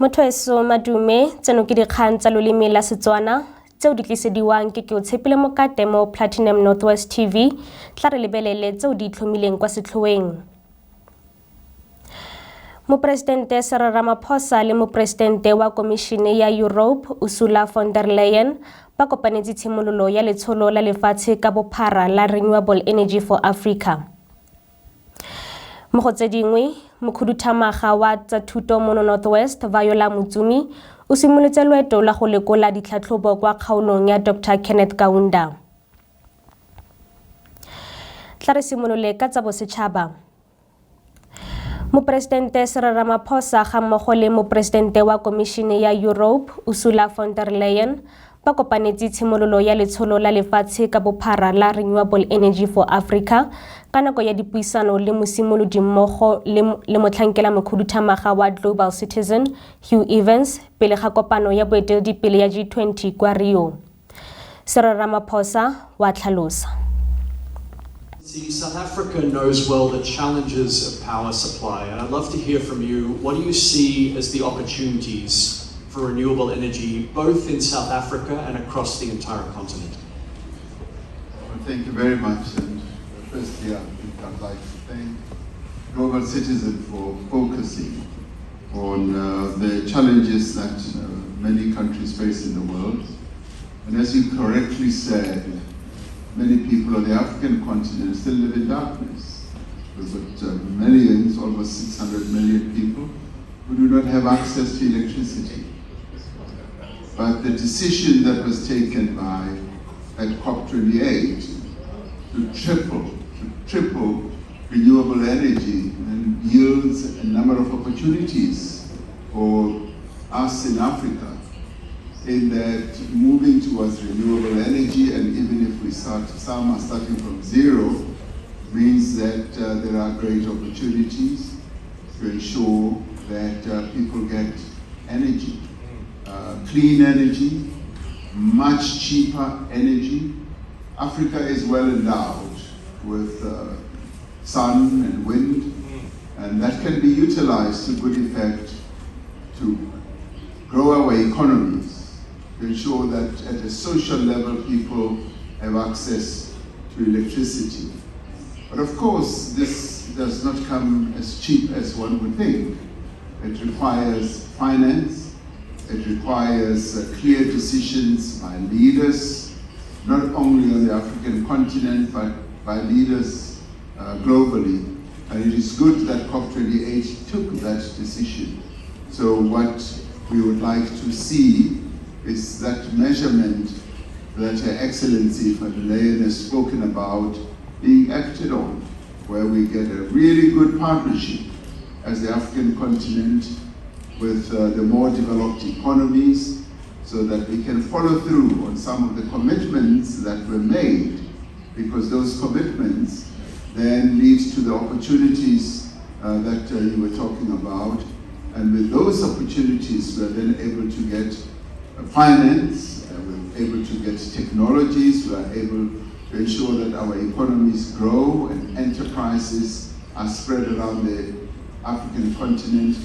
Mothoeso madume tseno ke dikgang tsa loleme la Setswana tseo di tlisediwang ke Keotshepile Mokate mo Platinum Northwest TV tla re lebelele tseo di itlhomileng kwa setlhoweng. Moporesitente Ramaphosa le Moporesitente wa Komišene ya Europe Usula Fon Der Leyen ba kopanetse tshimololo ya letsholo la lefatshe ka bophara la Renewable Energy for Africa. Mo go tse dingwe, Mokhuduthamaga wa tsa Thuto mo Northwest Motsumi o simolotse loeto la go lekola ditlhatlhobo kwa Kgaolong ya Dr Kenneth Kaunda. Tla re simolole ka tsa bosetšhaba. Moporesitente Ramaphosa ga mmogo le Moporesitente wa Komišene ya Europe Usula Fon Der Leyen ba kopanetse tshimololo ya letsholo la lefatshe ka bophara la Renewable Energy for Africa ka nako ya dipuisano le mosimolodi mmogo le motlhankela Mokhuduthamaga wa Global Citizen Hugh Evans pele ga kopano ya boeteledipele ya G20 kwa Rio. Ramaphosa wa tlhalosa. See, South Africa knows well the challenges of power supply, and I'd love to hear from you. What do you see as the opportunities for renewable energy, both in South Africa and across the entire continent? Well, thank you very much. And firstly, I'd like to thank Global Citizen for focusing on the challenges that many countries face in the world. And as you correctly said, many people on the African continent still live in darkness. We've got millions, almost 600 million people who do not have access to electricity. But the decision that was taken at COP28 to triple renewable energy and yields a number of opportunities for us in Africa, in that moving towards renewable energy, and even if some are starting from zero, means that there are great opportunities to ensure that people get energy, clean energy, much cheaper energy. Africa is well endowed with sun and wind, and that can be utilized to good effect to grow our economies, to ensure that at a social level people have access to electricity. But of course, this does not come as cheap as one would think. It requires finance, it requires clear decisions by leaders, not only on the African continent, but by leaders globally. And it is good that COP28 took that decision. So what we would like to see is that measurement that Her Excellency Von Der Leyen has spoken about being acted on, where we get a really good partnership as the African continent with the more developed economies, so that we can follow through on some of the commitments that were made, because those commitments then lead to the opportunities that you were talking about. And with those opportunities, we're then able to get finance, we're able to get technologies, we are able to ensure that our economies grow and enterprises are spread around the African continent.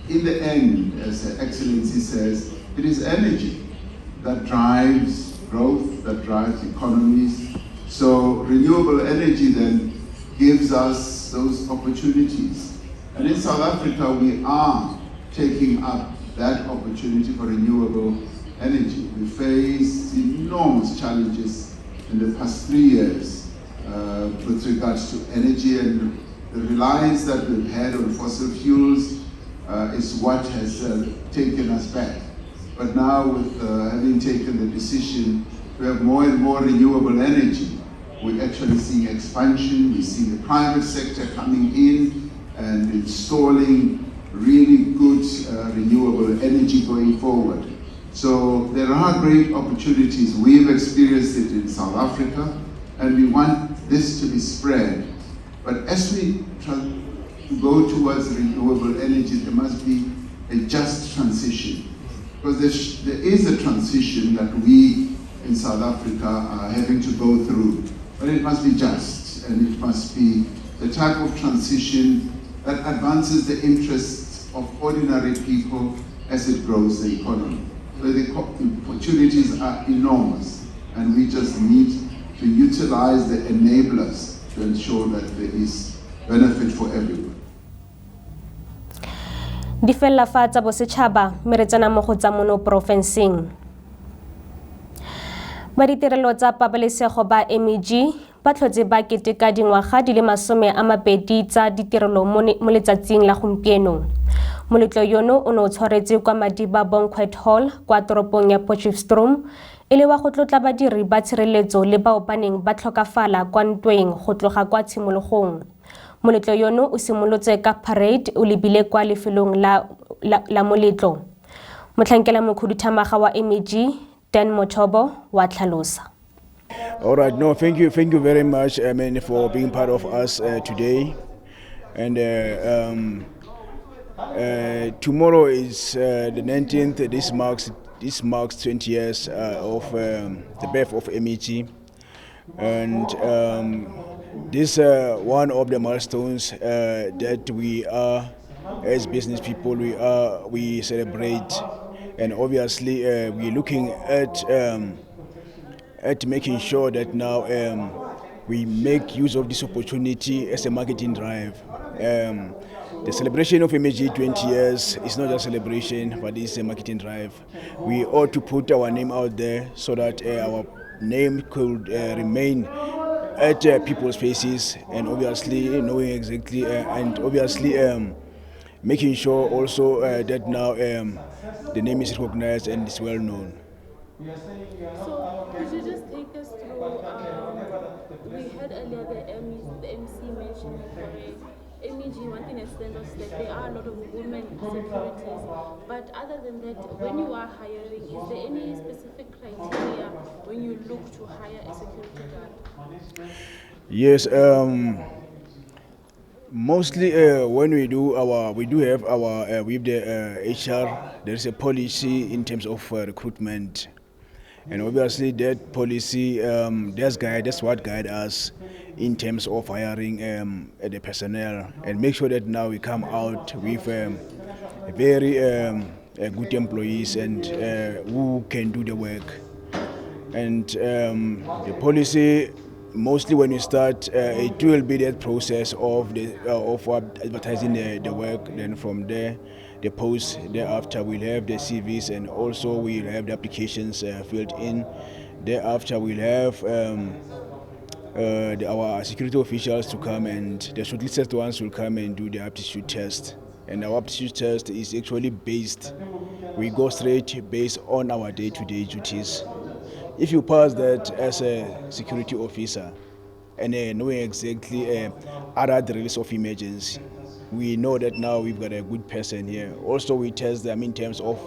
In the end, as Her Excellency says, it is energy that drives growth, that drives economies. So renewable energy then gives us those opportunities. And in South Africa, we are taking up that opportunity for renewable energy. We face enormous challenges in the past 3 years with regards to energy, and the reliance that we've had on fossil fuels is what has taken us back. But now with having taken the decision to have more and more renewable energy, we're actually seeing expansion, we see the private sector coming in and installing really good renewable energy going forward. So there are great opportunities. We've experienced it in South Africa, and we want this to be spread. But as we go towards renewable energy, there must be a just transition. Because there is a transition that we in South Africa are having to go through. But it must be just, and it must be the type of transition that advances the interests of ordinary people as it grows the economy. So the opportunities are enormous, and we just need to utilize the enablers to ensure that there is benefit for everyone. Di fella fa tsa bosetšhaba mme re tsena mo go tsa mono porofenseng. Ba ditirelo tsa pabalesego ba MEG ba tlhotse ba keteka dingwaga di le masome a mabedi tsa ditirelo mo letsatsing la gompieno. Moletlo yono o ne o tshwaretse kwa Madiba Banquet Hall kwa toropong ya Potchefstroom e le wa go tlotla badiri ba tshireletso le bao ba neng ba tlhokafala kwa ntweng go tloga kwa tshimologong. Moletlo yono o simolotse ka parade o lebile kwa lefelong la moletlo. Motlhankela Mokhuduthamaga wa MEG Dan Motobo wa tlhalosa. All right, no, thank you very much, for being part of us today. And tomorrow is the 19th. This marks 20 years of the birth of MEG, and this one of the milestones that we are as business people we celebrate, and obviously we're looking at making sure that now we make use of this opportunity as a marketing drive. The celebration of MEG 20 years is not just a celebration, but it's a marketing drive. We ought to put our name out there so that our name could remain at people's faces, and obviously knowing exactly, and obviously making sure also that now the name is recognized and is well known. So, could you just take us through, we heard earlier the MC mentioned MEG, one thing that stands out is that there are a lot of women securities, but other than that, when you are hiring, is there any specific criteria when you look to hire a security guard? Yes, mostly when we do have our with the HR, there is a policy in terms of recruitment, and obviously that policy that's what guides us in terms of hiring the personnel, and make sure that now we come out with very good employees and who can do the work. And the policy, mostly when you start, it will be that process of advertising the work. Then from there, the post. Thereafter, we'll have the CVs, and also we'll have the applications filled in. Thereafter, we'll have our security officials to come, and the shortlisted ones will come and do the aptitude test. And our aptitude test is actually based. We go straight based on our day-to-day duties. If you pass that as a security officer and knowing exactly other drills of emergency, we know that now we've got a good person here. Also, we test them in terms of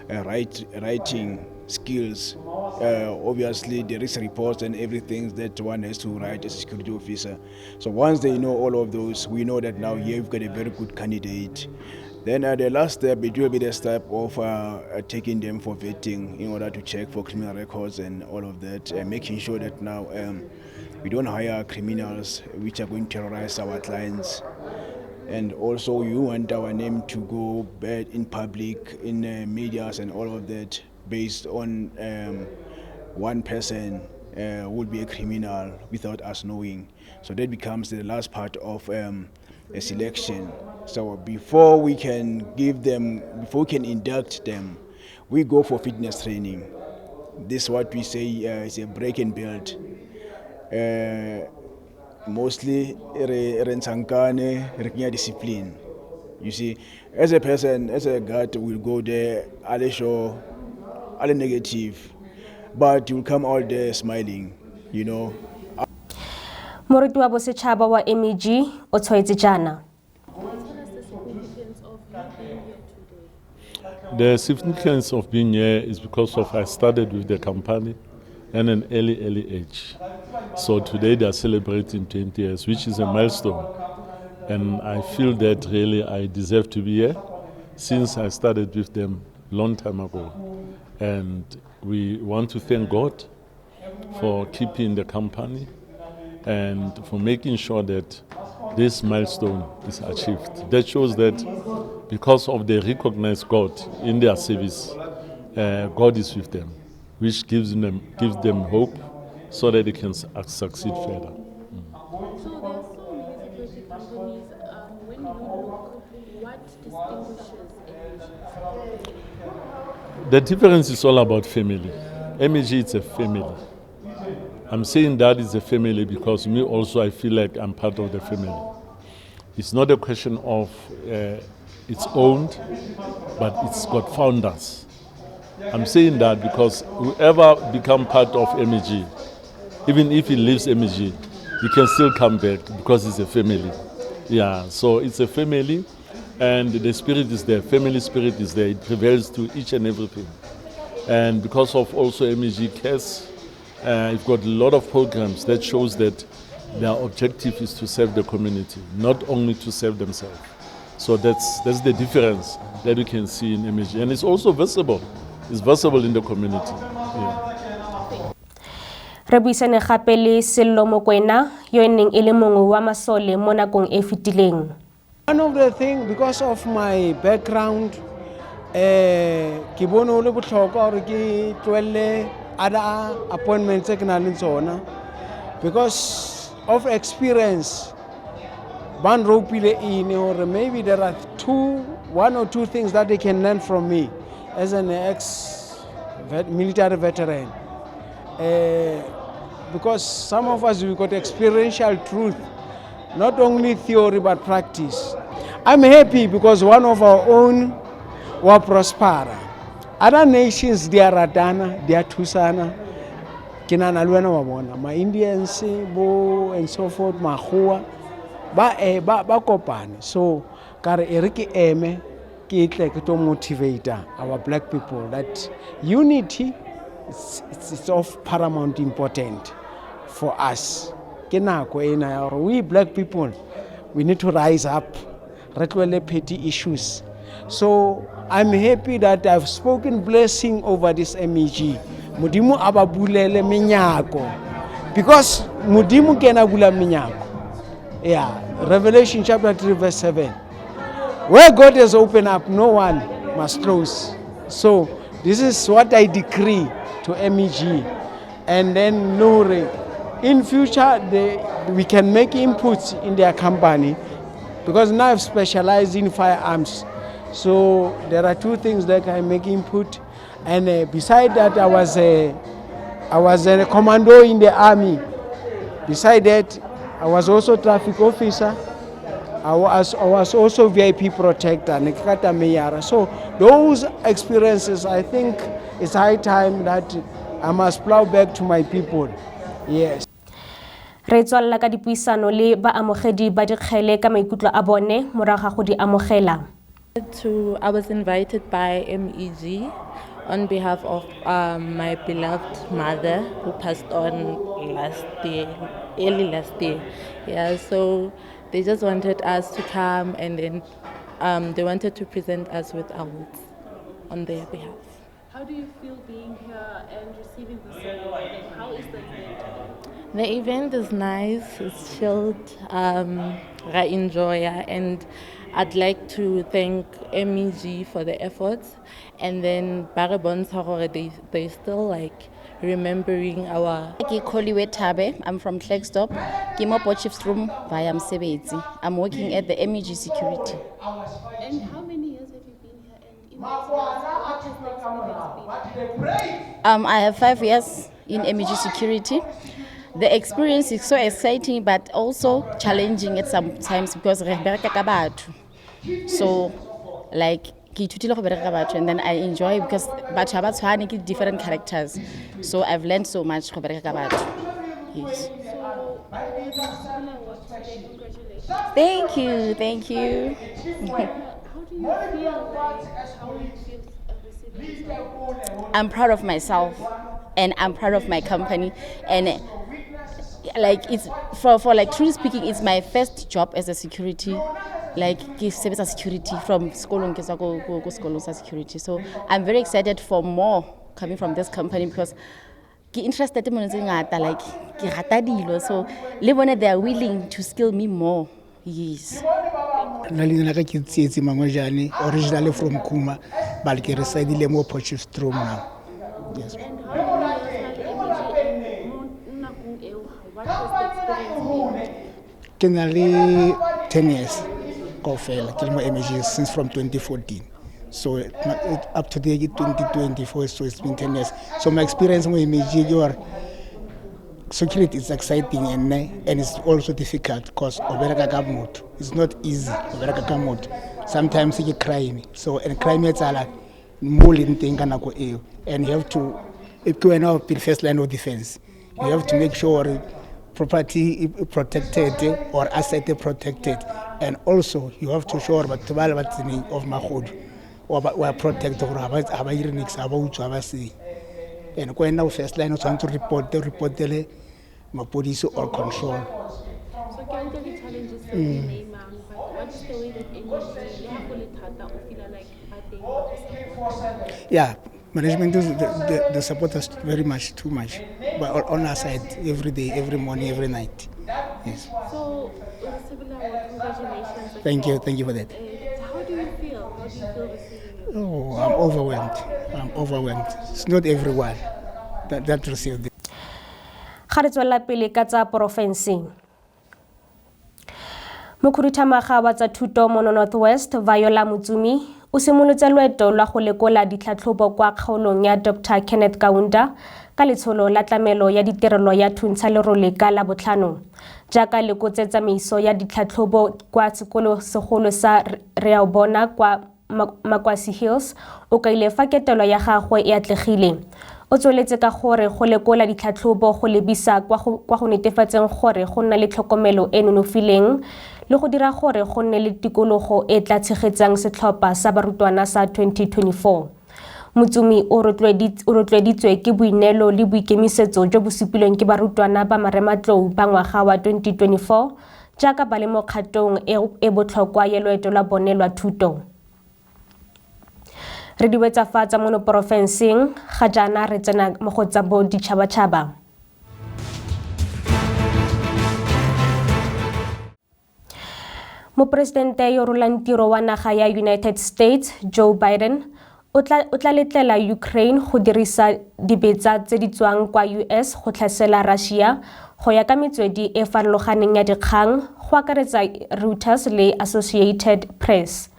writing skills. Obviously, the risk reports and everything that one has to write as a security officer. So once they know all of those, we know that now here we've got a very good candidate. Then the last step, it will be the step of taking them for vetting in order to check for criminal records and all of that, making sure that now we don't hire criminals which are going to terrorize our clients. And also we want our name to go bad in public, in medias and all of that, based on one person would be a criminal without us knowing. So that becomes the last part of a selection. So before we can induct them, we go for fitness training. This is what we say is a break and build. Mostly discipline. You see, as a person, as a guard, will go there, all negative, but you'll come out there smiling, you know. Moriti wa bosetšhaba wa MEG o tshwaetse jana. The significance of being here is because of I started with the company at an early age. So today they are celebrating 20 years, which is a milestone. And I feel that really I deserve to be here since I started with them a long time ago. And we want to thank God for keeping the company and for making sure that this milestone is achieved. That shows that because of they recognize God in their service. God is with them, which gives them hope so that they can succeed further. So there are so many security companies. When you look, what distinguishes MEG? The difference is all about family. MEG is a family. I'm saying that it's a family because me also I feel like I'm part of the family. It's not a question of it's owned, but it's got founders. I'm saying that because whoever become part of MEG, even if he leaves MEG, he can still come back because it's a family. Yeah, so it's a family and the spirit is there, family spirit is there, it prevails to each and everything. And because of also MEG cares, you've got a lot of programs that shows that their objective is to serve the community, not only to serve themselves. So that's the difference that we can see in MEG. And it's also visible. It's visible in the community. Yeah. Re buisane gape le Sello Mokoena yo neng e le mongwe wa masole mo nakong e fetileng. One of the things, because of my background, ke bone ho le bohlokwa hore ke tlohelle other appointments tse ke nang le tsona because of experience. Ban ropile in or maybe there are one or two things that they can learn from me as an ex-military veteran. Because some of us, we got experiential truth, not only theory but practice. I'm happy because one of our own wa prospera. Other nations, they are radana, they are tusana. Kinana luena wa bona. Ma Indians, bo and so forth, ma Hua, ba kopane. So, kare eriki eme ki itle ke to motivate our black people that unity it's of paramount important for us. We black people, we need to rise up, retwele petty issues. So I'm happy that I've spoken blessing over this MEG. Mudimu ababulele minyako. Because mudimu kena bula minyako. Yeah, Revelation chapter 3 verse 7. Where God has opened up, no one must close. So this is what I decree to MEG. And then Nuri, in future we can make inputs in their company because now I've specialized in firearms. So there are two things that I make input. And beside that, I was a commando in the army. Beside that, I was also traffic officer. I was also VIP protector. So those experiences, I think it's high time that I must plow back to my people. Yes. Re tswalla ka dipuisano le baamogedi ba dikgele ka maikutlo a bone morago ga go di amogela. I was invited by MEG on behalf of my beloved mother who passed on early last year. Yeah, so they just wanted us to come and then they wanted to present us with awards on their behalf. How do you feel being here and receiving this award? And how is the event? The event is nice, it's chilled, I enjoy it, and I'd like to thank MEG for the efforts, and then they still like remembering our... I'm from Flagstop. Room via Msebetsi. I'm working at the MEG security. And how many years have you been here? And in what has the experience been? I have 5 years in MEG security. The experience is so exciting but also challenging at some times because so like and then I enjoy because different characters. So I've learned so much. Yes. Thank you. How do you feel receiving? I'm proud of myself and I'm proud of my company, and like it's for like truly speaking, it's my first job as a security, like service security from Kgaolong security. So I'm very excited for more coming from this company because I'm interested in like so they are willing to skill me more. Yes. na le nna ka ke tsietse mangwejane originally from Kuma but ke reside le mo Potchefstroom now. Yes. And how many years what was the experience? Ke na le 10 years kaofela ke le mo MEG since from 2014. So up to the 2024, so it's been 10 years. So my experience with MEG, security is exciting and it's also difficult because it's not easy. Sometimes you crime. So and crime is like more thing and you have to, if you are now in first line of defense, you have to make sure property protected or asset protected, and also you have to show that the of Mokhudu or protect or and when now first line of to report the police or control. So can you the challenges that you name, but what is the way that energy yeah, management is the support us very much, too much, but on our side every day, every morning, every night. Yes. So congratulations. Thank you for that. How do you feel? How do you feel receiving it? Oh, I'm overwhelmed. It's not everyone that received it. Ga re tswela pele ka tsa porofense. Mokhuduthamaga wa tsa Thuto mo Northwest Motsumi o simolotse loeto la go lekola ditlhatlhobo kwa Kgaolong ya Dr Kenneth Kaunda ka letsholo la tlamelo ya ditirelo ya thuntsha lerole ka la botlhano jaaka lekotse tsamaiso ya ditlhatlhobo kwa sekolo segolo sa Reabona kwa Makwasi Hills o kaile fa ketelo ya gagwe e atlegile. O tsweletse ka gore go lekola ditlhatlhobo go lebisa kwa go netefatseng gore go nna le tlhokomelo e nonofileng le go dira gore go nne le tikologo e tla tshegetsang setlhopha sa barutwana sa 2024. Motsumi o rotloeditswe ke boinelo le boikemisetso jo bo supilweng ke barutwana ba marematlou ba ngwaga wa 2024 jaaka ba le mo kgatong e botlhokwa ya loeto la bone lwa thuto. Re di wetsa fatsa mo porofenseng ga jana re tsena mo go tsa bo ditšhabatšhaba. Moporesitente yo rolang tiro wa naga ya United States Joe Biden o tla letlela Ukraine go dirisa dibetsa tse di tswang kwa US go tlhasela Russia go ya ka metswedi e farologaneng ya dikgang go akaretsa Reuters le Associated Press.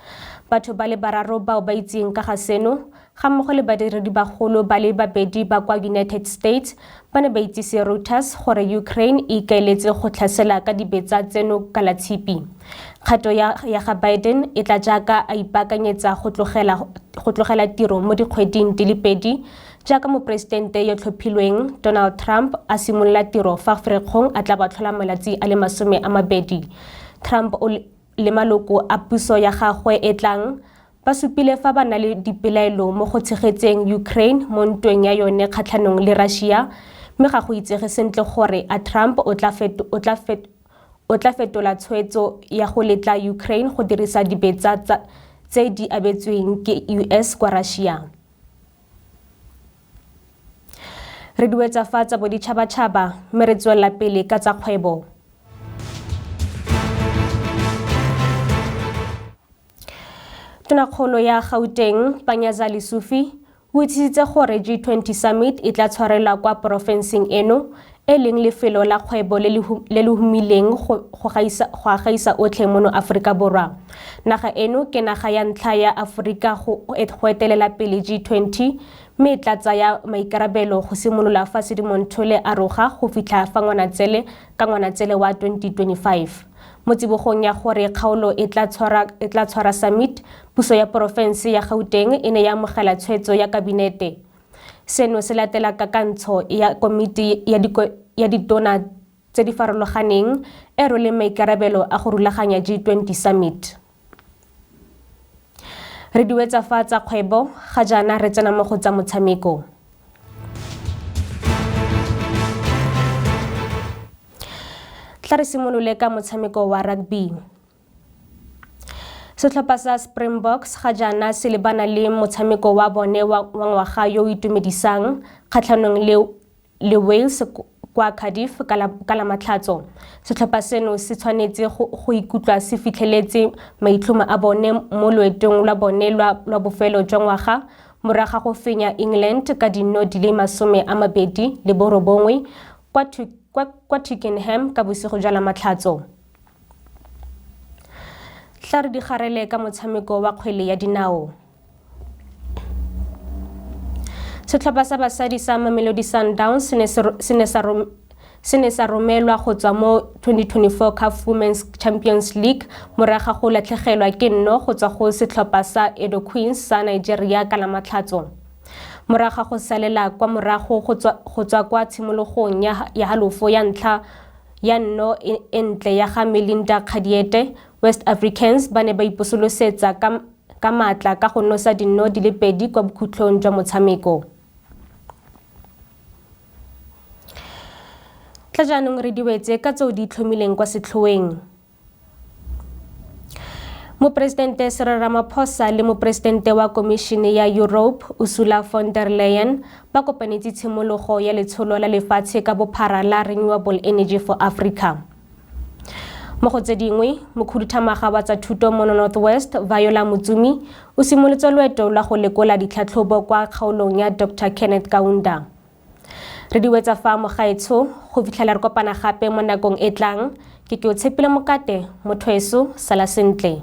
Batho ba le bararo bao ba itseng ka ga seno ga mmogo le badiredi bagolo ba le babedi ba kwa United States ba ne ba itsise Reuters gore Ukraine e ikaeletse go tlhasela ka dibetsa tseno ka la tshipi. Kgato ya ga Biden e tla jaaka a ipaakanyetsa go tlogela tiro mo dikgweding di le pedi jaaka moporesidente yo tlhophilweng Donald Trump a simolola tiro fa Ferikgong a tla ba tlhola malatsi a le 20. Trump le maloko a puso ya gagwe e tlang ba supile fa ba na le dipelaelo mo go tshegetseng Ukraine mo ntweng ya yone kgatlhanong le Russia mme ga go itsege sentle gore a Trump o tla fetola tshwetso ya go letla Ukraine go dirisa dibetsa tse di abetsweng ke US kwa Russia. Re duetsa fatsa bo ditšhabatšhaba mme re tswela pele ka tsa kgwebo. Tonakgolo ya Gauteng Panyaza Lesufi o itsisitse gore G20 Summit e tla tshwarelwa kwa porofenseng eno e leng lefelo la kgwebo le le humileng go gaisa otlhe mo Aforika Borwa. Naga eno ke naga ya ntlha ya Aforika go etelela pele G20 mme tla tsaya maikarabelo go simolola fa Sedimonthole a roga go fitlha fa Ngwanatsele wa 2025. Mo tsibogong ya gore kgaolo e tla tshwara summit, puso ya porofense ya Gauteng e ne ya amogela tshwetso ya kabinete. Seno se latela kakantsho ya komiti ya ditona tse di farologaneng e rweleng maikarabelo a go rulaganya G20 Summit. Re duetsa fatsa kgwebo ga jana re tsena mo go tsa motshameko. Tla re simolole ka motshameko wa rugby. Setlhopha sa Springboks ga jana se lebana le motshameko wa bone wa ngwaga yo o itumedisang kgatlhanong le Wales kwa Cardiff ka la matlhatso. Setlhopha seno se tshwanetse go ikutlwa se fitlheletse maitlhomo a bone mo loetong la bone lwa bofelo jwa ngwaga morago ga go fenya England ka dino di le masome a mabedi le borobongwe kwa Twickenham ka bosigo jwa la matlhatso. Tla re di garele ka motshameko wa kgwele ya dinao. Setlhopha sa basadi sa Mamelodi Sundowns se ne sa romelwa go tswa mo 2024 CAF Women's Champions League morago ga go latlhegelwa ke nno go tswa go setlhopha sa Edo Queens sa Nigeria ka la matlhatso. Morago ga go salela kwa morago go tswa kwa tshimologong ya halofo ya ntlha ya nno entle ya ga Melinda Kadiete, West Africans ba ne ba iposolosetsa ka matla ka go nosa dino di le pedi kwa bokhutlong jwa motshameko. Tla jaanong re diwetse ka tseo di itlhomileng kwa setlhoweng. Moporesitente Ramaphosa le Moporesitente wa Komišene ya Europe Usula Fon Der Leyen ba kopanetse tshimololo ya letsholo la lefatshe ka bophara la Renewable Energy for Africa. Mo go tse dingwe, Mokhuduthamaga wa tsa Thuto mo Northwest Motsumi o simolotse loeto la go lekola ditlhatlhobo kwa Kgaolong ya Dr Kenneth Kaunda. Re diwetsa fa mogaetsho go fitlhela re kopana gape mo nakong e tlang ke Keotshepile Mokate mo Thuto sala sentle.